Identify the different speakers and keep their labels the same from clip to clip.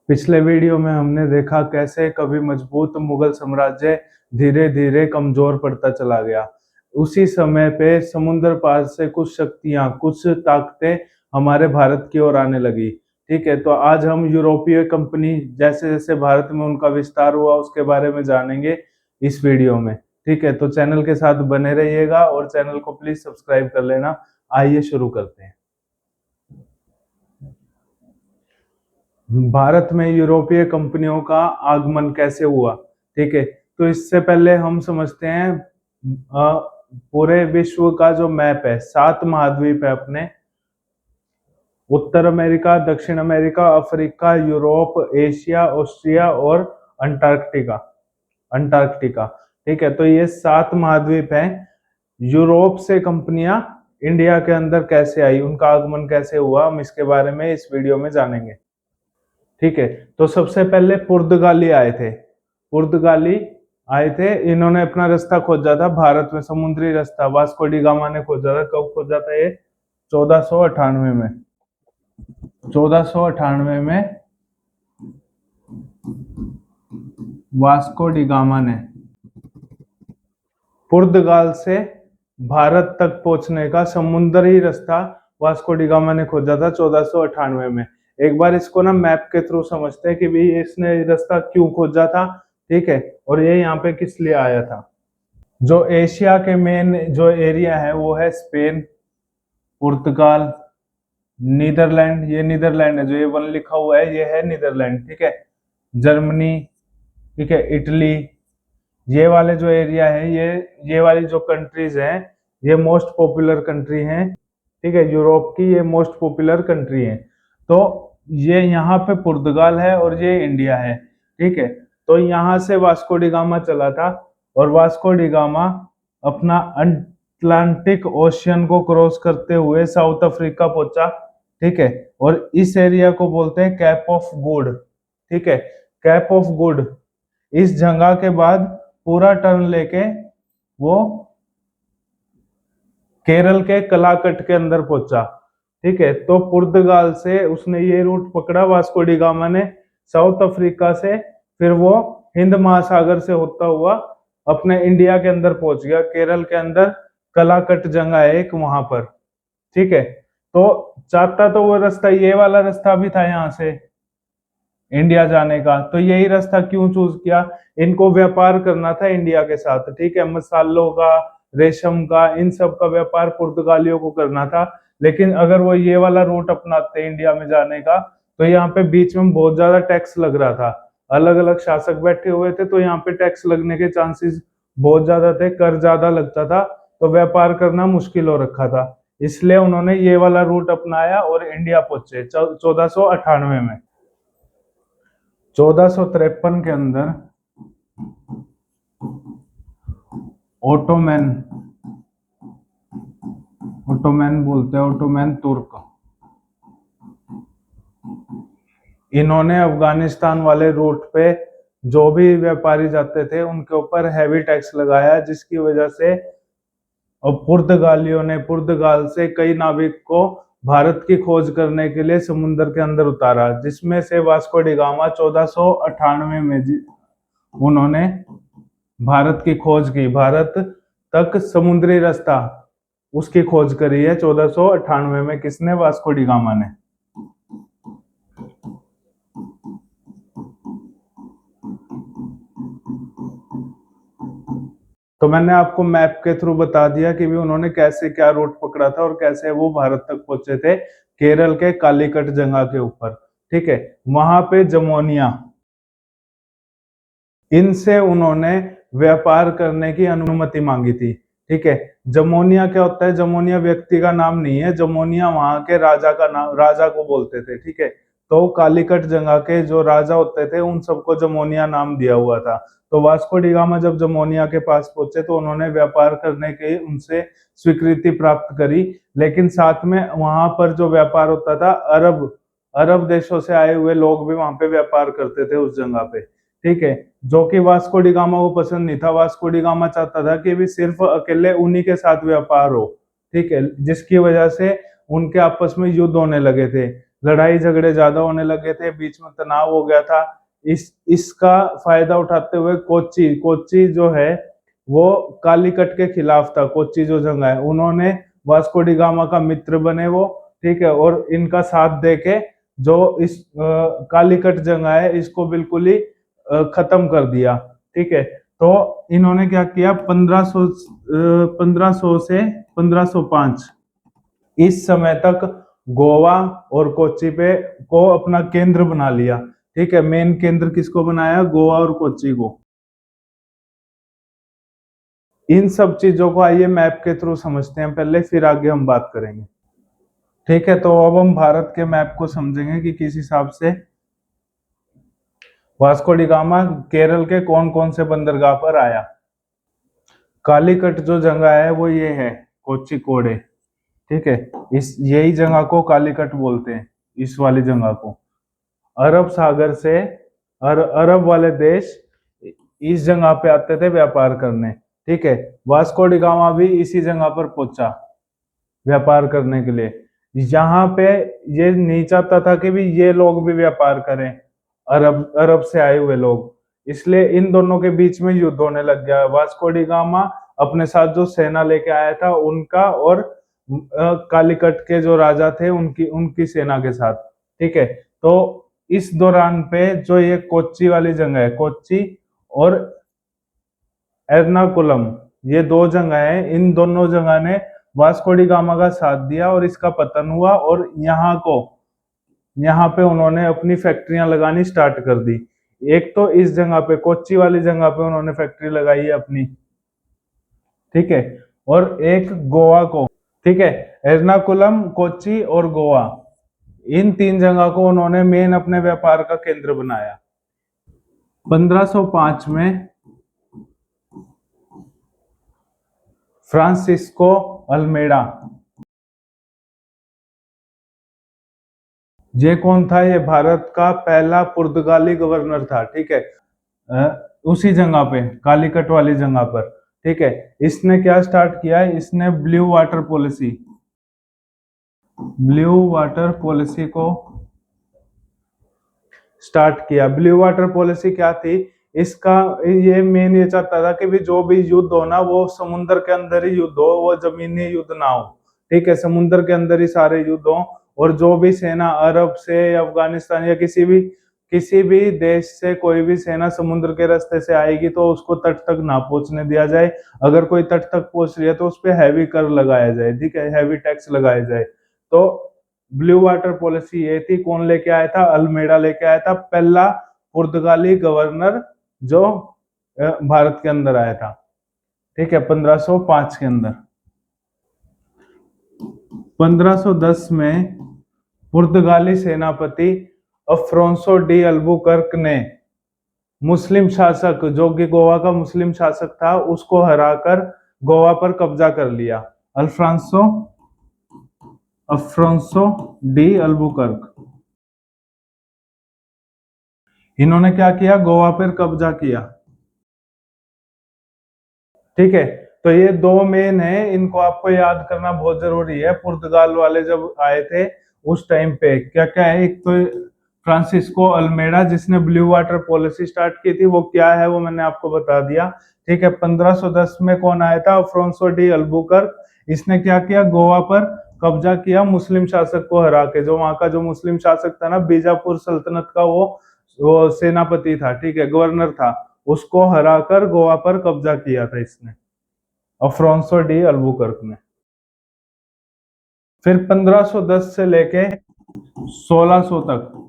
Speaker 1: पिछले वीडियो में हमने देखा कैसे कभी मजबूत मुगल साम्राज्य धीरे धीरे कमजोर पड़ता चला गया। उसी समय पे समुद्र पार से कुछ शक्तियां, कुछ ताकतें हमारे भारत की ओर आने लगी। ठीक है, तो आज हम यूरोपीय कंपनी जैसे जैसे भारत में उनका विस्तार हुआ उसके बारे में जानेंगे इस वीडियो में। ठीक है, तो चैनल के साथ बने रहिएगा और चैनल को प्लीज सब्सक्राइब कर लेना। आइए शुरू करते हैं। भारत में यूरोपीय कंपनियों का आगमन कैसे हुआ। ठीक है, तो इससे पहले हम समझते हैं पूरे विश्व का जो मैप है, 7 महाद्वीप है अपने। उत्तर अमेरिका, दक्षिण America, Africa, Europe, Asia, Austria और अंटार्कटिका। अंटार्कटिका ठीक है, तो ये 7 महाद्वीप हैं। यूरोप से कंपनियां इंडिया के अंदर कैसे आई, उनका आगमन कैसे हुआ, हम इसके बारे में इस वीडियो में जानेंगे। ठीक है, तो सबसे पहले पुर्तगाली आए थे। पुर्तगाली आए थे, इन्होंने अपना रास्ता खोजा था भारत में, समुद्री रास्ता वास्को डी गामा ने खोजा था। कब खोजा था ये? 1498 में। 1498 में वास्को डी गामा ने पुर्तगाल से भारत तक पहुंचने का समुद्री रास्ता वास्को डी गामा ने खोजा था 1498 में। एक बार इसको ना मैप के थ्रू समझते हैं कि भाई इसने रास्ता क्यों खोजा था। ठीक है, और ये यहाँ पे किस लिए आया था। जो एशिया के मेन जो एरिया है वो है स्पेन, पुर्तगाल, नीदरलैंड। ये नीदरलैंड है, जो ये 1 लिखा हुआ है ये है नीदरलैंड। ठीक है, जर्मनी, ठीक है, इटली। ये वाले जो एरिया है, ये वाली जो कंट्रीज हैं ये मोस्ट पॉपुलर कंट्री हैं। ठीक है, यूरोप की ये मोस्ट पॉपुलर कंट्री है। तो ये यहाँ पे पुर्तगाल है और ये इंडिया है। ठीक है, तो यहाँ से वास्को डी गामा चला था और वास्को डी गामा अपना अटलांटिक ओशियन को क्रॉस करते हुए साउथ अफ्रीका पहुंचा। ठीक है, और इस एरिया को बोलते हैं कैप ऑफ गुड। ठीक है, कैप ऑफ गुड। इस जगह के बाद पूरा टर्न लेके वो केरल के कलाकट के अंदर पहुंचा। ठीक है, तो पुर्तगाल से उसने ये रूट पकड़ा वास्को डी गामा ने, साउथ अफ्रीका से, फिर वो हिंद महासागर से होता हुआ अपने इंडिया के अंदर पहुंच गया। केरल के अंदर कलाकट जगह है एक, वहां पर। ठीक है, तो चाहता तो वो रास्ता, ये वाला रास्ता भी था यहाँ से इंडिया जाने का। तो यही रास्ता क्यों चूज किया? इनको व्यापार करना था इंडिया के साथ। ठीक है, मसालों का, रेशम का, इन सब का व्यापार पुर्तगालियों को करना था। लेकिन अगर वो ये वाला रूट अपनाते इंडिया में जाने का, तो यहाँ पे बीच में बहुत ज्यादा टैक्स लग रहा था। अलग अलग शासक बैठे हुए थे, तो यहाँ पे टैक्स लगने के चांसेस बहुत ज्यादा थे, कर ज्यादा लगता था, तो व्यापार करना मुश्किल हो रखा था। इसलिए उन्होंने ये वाला रूट अपनाया और इंडिया पहुंचे 1498 में। 1453 के अंदर ओटोमैन, ओटोमैन बोलते हैं, ओटोमैन तुर्क, इन्होंने अफगानिस्तान वाले रूट पे जो भी व्यापारी जाते थे उनके ऊपर हैवी टैक्स लगाया, जिसकी वजह से और पुर्तगालियों ने पुर्तगाल से कई नाविक को भारत की खोज करने के लिए समुद्र के अंदर उतारा, जिसमें से वास्को डी गामा 1498 में उन्होंने भारत की खोज की। भारत तक समुद्री रास्ता उसकी खोज करी है 1498 में। किसने? वास्को डी गामा ने। तो मैंने आपको मैप के थ्रू बता दिया कि भी उन्होंने कैसे क्या रूट पकड़ा था और कैसे वो भारत तक पहुंचे थे, केरल के कालीकट जगह के ऊपर। ठीक है, वहां पे जमोनिया, इनसे उन्होंने व्यापार करने की अनुमति मांगी थी। ठीक है, जमोनिया क्या होता है? जमोनिया व्यक्ति का नाम नहीं है, जमोनिया वहां के राजा का नाम, राजा को बोलते थे। ठीक है, तो कालीकट जगह के जो राजा होते थे उन सबको जमोनिया नाम दिया हुआ था। तो वास्को डी गामा जब जमोनिया के पास पहुंचे तो उन्होंने व्यापार करने की उनसे स्वीकृति प्राप्त करी। लेकिन साथ में वहां पर जो व्यापार होता था, अरब अरब देशों से आए हुए लोग भी वहां पे व्यापार करते थे उस जगह पे। ठीक है, जो कि वास्को डी गामा को पसंद नहीं था। वास्को डी गामा चाहता था कि भी सिर्फ अकेले उन्हीं के साथ व्यापार हो। ठीक है, जिसकी वजह से उनके आपस में युद्ध होने लगे थे। लड़ाई झगड़े ज्यादा होने लगे थे, बीच में तनाव हो गया था। इसका फायदा उठाते हुए कोच्चि कोच्चि जो है वो कालीकट के खिलाफ था। कोच्चि जो जंग है, उन्होंने वास्को डी गामा का मित्र बने वो, ठीक है, और इनका साथ देके जो इस कालीकट जंग है इसको बिल्कुल ही खत्म कर दिया, ठीक है। तो इन्होंने क्या किया, 1500 से 1505 इस समय तक गोवा और कोच्चि पे को अपना केंद्र बना लिया, ठीक है। मेन केंद्र किसको बनाया, गोवा और कोच्चि को। इन सब चीजों को आइए मैप के थ्रू समझते हैं पहले, फिर आगे हम बात करेंगे, ठीक है। तो अब हम भारत के मैप को समझेंगे कि किस हिसाब से वास्को डी गामा केरल के कौन कौन से बंदरगाह पर आया। कालीकट जो जगह है वो ये है, कोच्चिकोडे, ठीक है। इस यही जगह को कालीकट बोलते हैं, इस वाली जगह को। अरब सागर से अरब वाले देश इस जगह पे आते थे व्यापार करने, ठीक है। वास्को डी गामा भी इसी जगह पर पहुंचा व्यापार करने के लिए। यहाँ पे ये नहीं चाहता था कि भी ये लोग भी व्यापार करें, अरब अरब से आए हुए लोग, इसलिए इन दोनों के बीच में युद्ध होने लग गया। वास्को डी गामा अपने साथ जो सेना लेके आया था उनका, और कालीकट के जो राजा थे उनकी उनकी सेना के साथ, ठीक है। तो इस दौरान पे जो ये कोच्चि वाली जगह है, कोच्चि और एर्नाकुलम, ये दो जगह है, इन दोनों जगह ने वास्को डी गामा का साथ दिया और इसका पतन हुआ। और यहाँ पे उन्होंने अपनी फैक्ट्रियां लगानी स्टार्ट कर दी। एक तो इस जगह पे कोच्चि वाली जगह पे उन्होंने फैक्ट्री लगाई है अपनी, ठीक है, और एक गोवा को, ठीक है। एर्नाकुलम, कोच्चि और गोवा, इन तीन जगह को उन्होंने मेन अपने व्यापार का केंद्र बनाया। 1505 में फ्रांसिस्को अल्मेडा, ये कौन था, ये भारत का पहला पुर्तगाली गवर्नर था, ठीक है। उसी जगह पे कालीकट वाली जगह पर, ठीक है। इसने क्या स्टार्ट किया है, इसने ब्लू वाटर पॉलिसी को स्टार्ट किया। ब्लू वाटर पॉलिसी क्या थी इसका, ये मेन ये चाहता था कि भी जो भी युद्ध हो ना वो समुद्र के अंदर ही युद्ध हो, वो जमीनी युद्ध ना हो, ठीक है, समुद्र के अंदर ही सारे युद्ध हो। और जो भी सेना अरब से, अफगानिस्तान या किसी भी देश से कोई भी सेना समुद्र के रास्ते से आएगी तो उसको तट तक ना पहुंचने दिया जाए। अगर कोई तट तक पहुंच रही है तो उस पर हैवी कर लगाया जाए, ठीक है, हैवी टैक्स लगाया जाए। तो ब्लू वाटर पॉलिसी ये थी। कौन लेके आया था, अल्मेडा लेके आया था, पहला पुर्तगाली गवर्नर जो भारत के अंदर आया था, ठीक है, 1505 के अंदर। 1510 में पुर्तगाली सेनापति अफ्रोंसो डी अल्बुकर्क ने मुस्लिम शासक, जो कि गोवा का मुस्लिम शासक था, उसको हराकर गोवा पर कब्जा कर लिया। अफ्रोंसो डी अल्बुकर्क, इन्होंने क्या किया, गोवा पर कब्जा किया, ठीक है। तो ये दो मेन है, इनको आपको याद करना बहुत जरूरी है। पुर्तगाल वाले जब आए थे उस टाइम पे क्या क्या है, एक तो फ्रांसिस्को अल्मेडा जिसने ब्लू वाटर पॉलिसी स्टार्ट की थी, वो क्या है वो मैंने आपको बता दिया, ठीक है। 1510 में कौन आया था, अफ्रोंसो डी अल्बुकर्क, इसने क्या किया, गोवा पर कब्जा किया मुस्लिम शासक को हरा के। जो वहां का जो मुस्लिम शासक था ना, बीजापुर सल्तनत का वो सेनापति था, ठीक है, गवर्नर था, उसको हराकर गोवा पर कब्जा किया था इसने, अफ्रोंसो डी अल्बुकर्क ने। फिर 1510 से लेके 1600 तक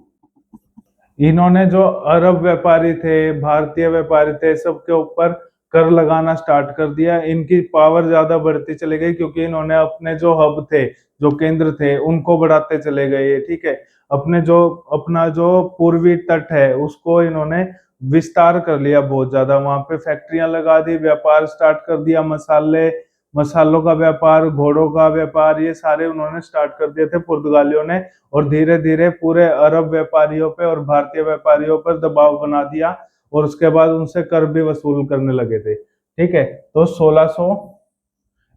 Speaker 1: इन्होंने जो अरब व्यापारी थे, भारतीय व्यापारी थे, सबके ऊपर कर लगाना स्टार्ट कर दिया। इनकी पावर ज्यादा बढ़ती चली गई क्योंकि इन्होंने अपने जो हब थे, जो केंद्र थे, उनको बढ़ाते चले गए, ठीक है। अपना जो पूर्वी तट है उसको इन्होंने विस्तार कर लिया बहुत ज्यादा, वहां पे फैक्ट्रियां लगा दी, व्यापार स्टार्ट कर दिया, मसालों का व्यापार, घोड़ों का व्यापार, ये सारे उन्होंने स्टार्ट कर दिए थे पुर्तगालियों ने। और धीरे धीरे पूरे अरब व्यापारियों पे और भारतीय व्यापारियों पर दबाव बना दिया और उसके बाद उनसे कर भी वसूल करने लगे थे, ठीक है। तो 1600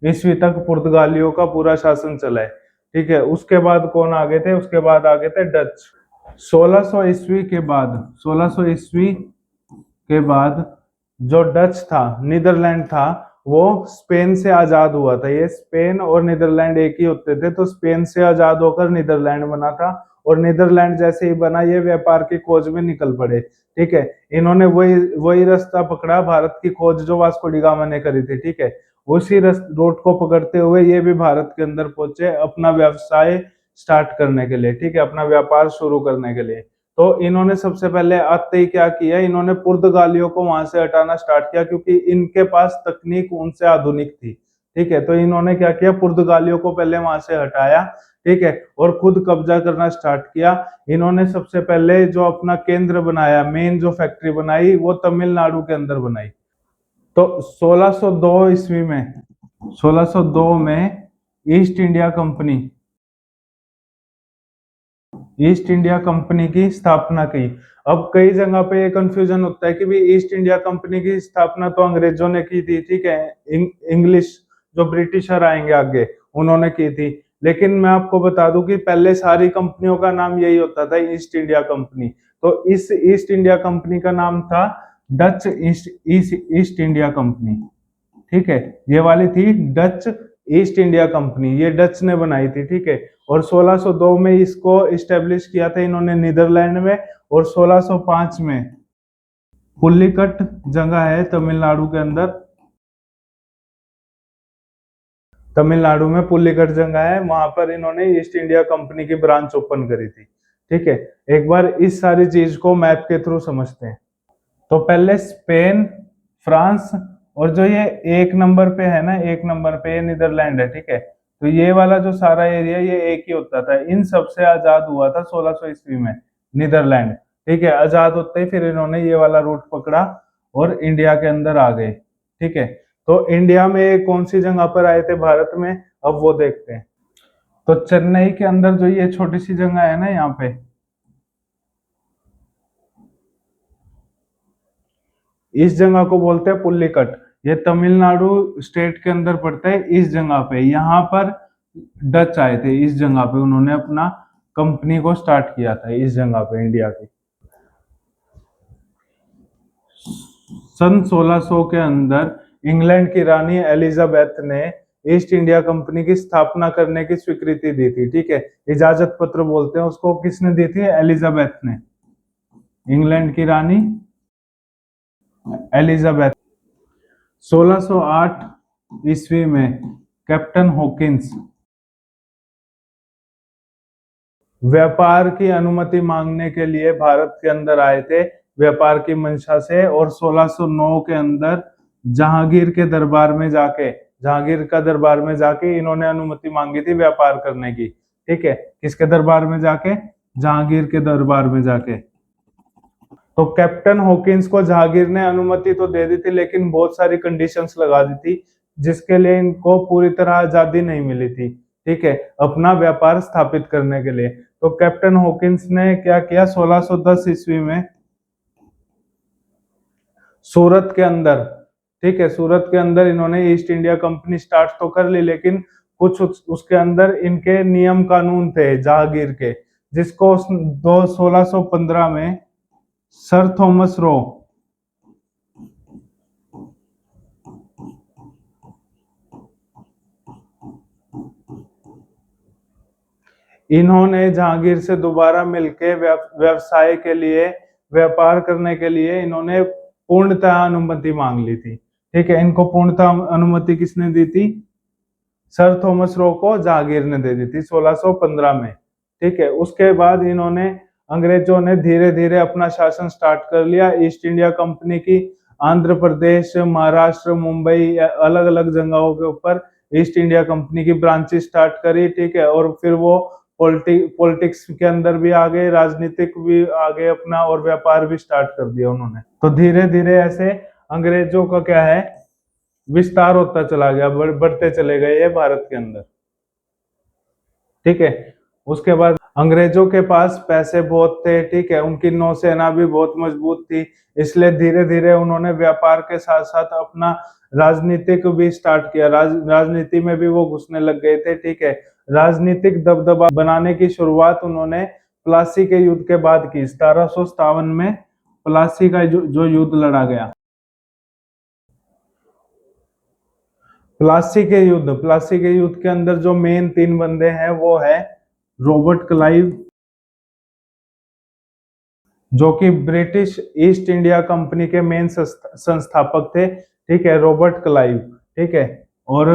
Speaker 1: ईस्वी तक पुर्तगालियों का पूरा शासन चला है। ठीक है। उसके बाद कौन आ गए थे, उसके बाद आ गए थे डच। 1600 ईस्वी के बाद, 1600 ईस्वी के बाद जो डच था, नीदरलैंड था, वो स्पेन से आजाद हुआ था। ये स्पेन और नीदरलैंड एक ही होते थे, तो स्पेन से आजाद होकर नीदरलैंड बना था। और नीदरलैंड जैसे ही बना, ये व्यापार की खोज में निकल पड़े। ठीक है, इन्होंने वही वही रास्ता पकड़ा, भारत की खोज जो वास्को डी गामा ने करी थी। ठीक है, उसी रूट को पकड़ते हुए ये भी भारत के अंदर पहुंचे अपना व्यवसाय स्टार्ट करने के लिए। ठीक है, अपना व्यापार शुरू करने के लिए। तो इन्होंने सबसे पहले आते ही क्या किया, इन्होंने पुर्तगालियों को वहां से हटाना स्टार्ट किया, क्योंकि इनके पास तकनीक उनसे आधुनिक थी। ठीक है, तो इन्होंने क्या किया, पुर्तगालियों को पहले वहां से हटाया। ठीक है, और खुद कब्जा करना स्टार्ट किया। इन्होंने सबसे पहले जो अपना केंद्र बनाया, मेन जो फैक्ट्री बनाई, वो तमिलनाडु के अंदर बनाई। तो 1602 ईस्वी में, 1602 में east India company, east India company की स्थापना की। अब कई जगह पे ये कंफ्यूजन होता है कि भी ईस्ट इंडिया कंपनी की स्थापना तो अंग्रेजों ने की थी। ठीक है, इंग्लिश जो ब्रिटिशर आएंगे आगे, उन्होंने की थी। लेकिन मैं आपको बता दूं कि पहले सारी कंपनियों का नाम यही होता था, ईस्ट इंडिया कंपनी। तो इस ईस्ट इंडिया कंपनी का नाम था डच ईस्ट इंडिया कंपनी। ठीक है, ये वाली थी डच ईस्ट इंडिया कंपनी, ये डच ने बनाई थी। ठीक है, और 1602 में इसको इस्टेब्लिश किया था इन्होंने नीदरलैंड में। और 1605 में पुल्लिकट जगह है तमिलनाडु के अंदर, तमिलनाडु में पुल्लिकट जगह है, वहां पर इन्होंने ईस्ट इंडिया कंपनी की ब्रांच ओपन करी थी। ठीक है, एक बार इस सारी चीज को मैप के थ्रू समझते हैं। तो पहले स्पेन, फ्रांस, और जो ये एक नंबर पे है ना, एक नंबर पे ये नीदरलैंड है। ठीक है, तो ये वाला जो सारा एरिया ये एक ही होता था। इन सबसे आजाद हुआ था 1600 ईस्वी में नीदरलैंड। ठीक है, आजाद होते ही फिर इन्होंने ये वाला रूट पकड़ा और इंडिया के अंदर आ गए। ठीक है, तो इंडिया में कौन सी जगह पर आए थे भारत में, अब वो देखते हैं। तो चेन्नई के अंदर जो ये छोटी सी जगह है ना, यहाँ पे, इस जगह को बोलते हैं पुल्लिकट। ये तमिलनाडु स्टेट के अंदर पड़ता है। इस जगह पे, यहाँ पर डच आए थे, इस जगह पे उन्होंने अपना कंपनी को स्टार्ट किया था, इस जगह पे इंडिया की। सन 1600 के अंदर इंग्लैंड की रानी एलिजाबेथ ने ईस्ट इंडिया कंपनी की स्थापना करने की स्वीकृति दी थी। ठीक है, इजाजत पत्र बोलते हैं उसको, किसने दी थी, एलिजाबेथ ने, इंग्लैंड की रानी एलिजाबेथ। 1608 ईस्वी में कैप्टन हॉकिंस व्यापार की अनुमति मांगने के लिए भारत के अंदर आए थे, व्यापार की मंशा से। और 1609 के अंदर जहांगीर के दरबार में जाके, जहांगीर का दरबार में जाके इन्होंने अनुमति मांगी थी व्यापार करने की। ठीक है, किसके दरबार में जाके, जहांगीर के दरबार में जाके। तो कैप्टन हॉकिंस को जहांगीर ने अनुमति तो दे दी थी, लेकिन बहुत सारी कंडीशंस लगा दी थी, जिसके लिए इनको पूरी तरह आजादी नहीं मिली थी। ठीक है, अपना व्यापार स्थापित करने के लिए। तो कैप्टन हॉकिंस ने क्या किया, 1610 ईस्वी में सूरत के अंदर, ठीक है, सूरत के अंदर इन्होंने ईस्ट इंडिया कंपनी स्टार्ट तो कर ली, लेकिन कुछ उसके अंदर इनके नियम कानून थे जहांगीर के, जिसको 1615 में सर थॉमस रो, इन्होंने जहांगीर से दोबारा मिलके व्यवसाय के लिए, व्यापार करने के लिए इन्होंने पूर्णतः अनुमति मांग ली थी। ठीक है, इनको पूर्णतः अनुमति किसने दी थी, सर थॉमस रो को जहांगीर ने दे दी थी 1615 में। ठीक है, उसके बाद इन्होंने, अंग्रेजों ने धीरे धीरे अपना शासन स्टार्ट कर लिया। ईस्ट इंडिया कंपनी की आंध्र प्रदेश, महाराष्ट्र, मुंबई, अलग अलग जगहों के ऊपर ईस्ट इंडिया कंपनी की ब्रांचेस स्टार्ट करी। ठीक है, और फिर वो पॉलिटिक्स के अंदर भी आ गए, राजनीतिक भी आ गए अपना, और व्यापार भी स्टार्ट कर दिया उन्होंने। तो धीरे धीरे ऐसे अंग्रेजों का क्या है, विस्तार होता चला गया, बढ़ते चले गए ये भारत के अंदर। ठीक है, उसके बाद अंग्रेजों के पास पैसे बहुत थे, ठीक है, उनकी नौसेना भी बहुत मजबूत थी, इसलिए धीरे धीरे उन्होंने व्यापार के साथ साथ अपना राजनीतिक भी स्टार्ट किया। राजनीति में भी वो घुसने लग गए थे, ठीक है। राजनीतिक दबदबा बनाने की शुरुआत उन्होंने प्लासी के युद्ध के बाद की। 1757 में प्लासी का जो युद्ध लड़ा गया, प्लासी के युद्ध के अंदर जो मेन 3 बंदे हैं वो है रॉबर्ट क्लाइव, जो कि ब्रिटिश ईस्ट इंडिया कंपनी के मेन संस्थापक थे, ठीक है, रॉबर्ट क्लाइव, ठीक है, और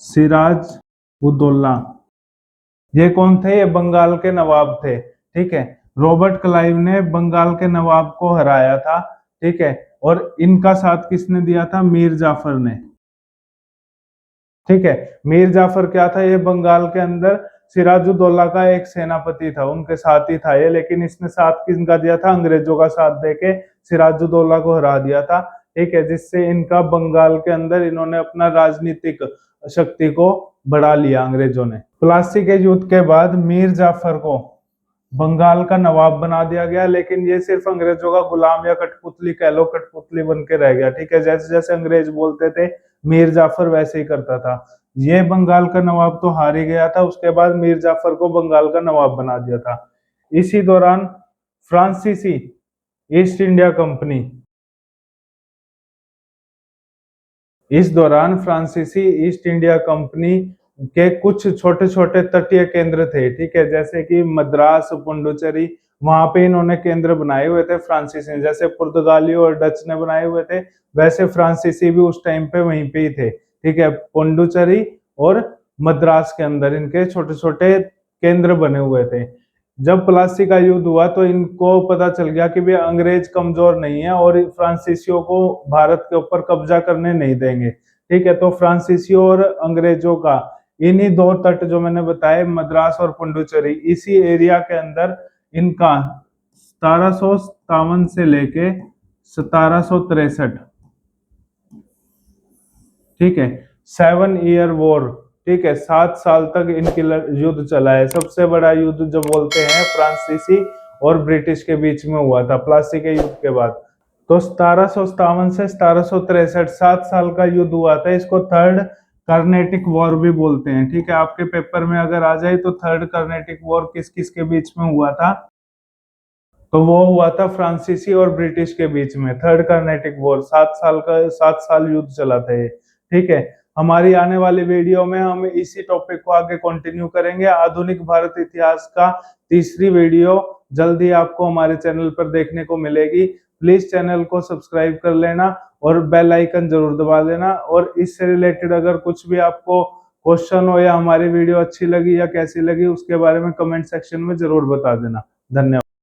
Speaker 1: सिराज उद्दौला। ये कौन थे? ये बंगाल के नवाब थे, ठीक है। रॉबर्ट क्लाइव ने बंगाल के नवाब को हराया था, ठीक है, और इनका साथ किसने दिया था? मीर जाफर ने, ठीक है। मीर जाफर क्या था? ये बंगाल के अंदर सिराजुद्दौला का एक सेनापति था, उनके साथ ही था ये, लेकिन इसने साथ किसका दिया था? अंग्रेजों का साथ देके सिराजुद्दौला को हरा दिया था, ठीक है, जिससे इनका बंगाल के अंदर इन्होंने अपना राजनीतिक शक्ति को बढ़ा लिया अंग्रेजों ने। प्लासी के युद्ध के बाद मीर जाफर को बंगाल का नवाब बना दिया गया, लेकिन ये सिर्फ अंग्रेजों का गुलाम या कठपुतली कह लो, कठपुतली बन के रह गया, ठीक है। जैसे जैसे अंग्रेज बोलते थे मीर जाफर वैसे ही करता था। ये बंगाल का नवाब तो हार ही गया था, उसके बाद मीर जाफर को बंगाल का नवाब बना दिया था। इसी दौरान फ्रांसीसी ईस्ट इंडिया कंपनी, इस दौरान फ्रांसीसी ईस्ट इंडिया कंपनी के कुछ छोटे छोटे तटीय केंद्र थे, ठीक है, जैसे कि मद्रास, पुडुचेरी, वहां पे इन्होंने केंद्र बनाए हुए थे फ्रांसीसी। जैसे पुर्तगाली और डच ने बनाए हुए थे, वैसे फ्रांसीसी भी उस टाइम पे वहीं पे ही थे, ठीक है। पुडुचेरी और मद्रास के अंदर इनके छोटे छोटे केंद्र बने हुए थे। जब प्लासी का युद्ध हुआ तो इनको पता चल गया कि भी अंग्रेज कमजोर नहीं है और फ्रांसीसियों को भारत के ऊपर कब्जा करने नहीं देंगे, ठीक है। तो फ्रांसीसियों और अंग्रेजों का इन्हीं 2 तट जो मैंने बताए, मद्रास और पुडुचेरी, इसी एरिया के अंदर इनका 1757 से लेके 1763, ठीक है, 7 ईयर वॉर, ठीक है, 7 साल तक इनकी युद्ध चला है। सबसे बड़ा युद्ध जो बोलते हैं फ्रांसीसी और ब्रिटिश के बीच में हुआ था प्लासी के युद्ध के बाद। तो 1757 से 1763 7 साल का युद्ध हुआ था। इसको थर्ड कर्नेटिक वॉर भी बोलते हैं, ठीक है। आपके पेपर में अगर आ जाए तो थर्ड कर्नेटिक वॉर किस किस के बीच में हुआ था? तो वो हुआ था फ्रांसीसी और ब्रिटिश के बीच में, थर्ड कर्नेटिक वॉर। 7 साल युद्ध चला था ये, ठीक है। हमारी आने वाली वीडियो में हम इसी टॉपिक को आगे कंटिन्यू करेंगे। आधुनिक भारत इतिहास का तीसरी वीडियो जल्द ही आपको हमारे चैनल पर देखने को मिलेगी। प्लीज चैनल को सब्सक्राइब कर लेना और बेल आइकन जरूर दबा देना। और इससे रिलेटेड अगर कुछ भी आपको क्वेश्चन हो या हमारी वीडियो अच्छी लगी या कैसी लगी, उसके बारे में कमेंट सेक्शन में जरूर बता देना। धन्यवाद।